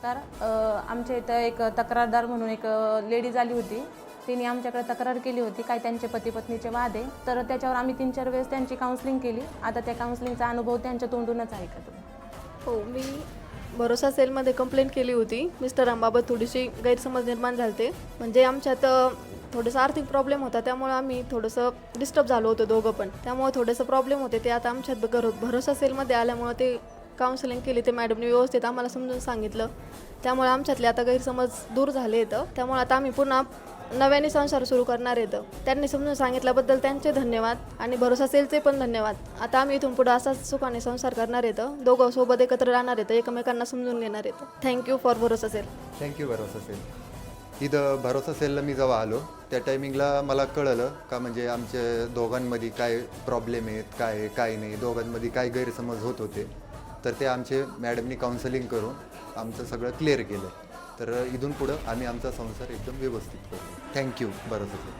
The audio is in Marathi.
नमस्कार. आमच्या इथं एक तक्रारदार म्हणून एक लेडीज आली होती. तिने आमच्याकडे तक्रार केली होती, काय त्यांचे पती पत्नीचे वाद आहे. तर त्याच्यावर आम्ही 3-4 वेळेस त्यांची काउन्सलिंग केली. आता त्या काउन्सलिंगचा अनुभव त्यांच्या तोंडूनच ऐका तुम्ही. हो, मी भरोसा सेलमध्ये कंप्लेंट केली होती. मिस्टरांबाबत थोडीशी गैरसमज निर्माण झाले. म्हणजे आमच्यात थोडंसं आर्थिक प्रॉब्लेम होता, त्यामुळे आम्ही थोडंसं डिस्टर्ब झालो होतो दोघं पण. त्यामुळे थोडंसं प्रॉब्लेम होते. ते आता आमच्यात भरोसा सेलमध्ये आल्यामुळं ते काउन्सिलिंग केली. ते मॅडमने व्यवस्थित आम्हाला समजून सांगितलं. त्यामुळे आमच्यातले आता गैरसमज दूर झाले आहेत. त्यामुळे आता आम्ही पुन्हा नव्याने संसार सुरू करणार आहेत. त्यांनी समजून सांगितल्याबद्दल त्यांचे धन्यवाद आणि भरोसा सेलचे पण धन्यवाद. आता आम्ही इथून पुढे असाच सुखाने संसार करणार आहेत. दोघं सोबत एकत्र राहणार आहेत, एकमेकांना समजून घेणार आहेत. थँक्यू फॉर भरोसा सेल. थँक्यू भरोसा सेल. इथं भरोसा सेलला मी जेव्हा आलो त्या टायमिंगला मला कळलं का म्हणजे आमच्या दोघांमध्ये काय प्रॉब्लेम आहेत, काय नाही, दोघांमध्ये काय गैरसमज होत होते. तर ते आमचे मॅडमनी काउन्सिलिंग करून आमचं सगळं क्लिअर केलं. तर इथून पुढं आम्ही आमचा संसार एकदम व्यवस्थित करू. थँक्यू भरोसा सेल.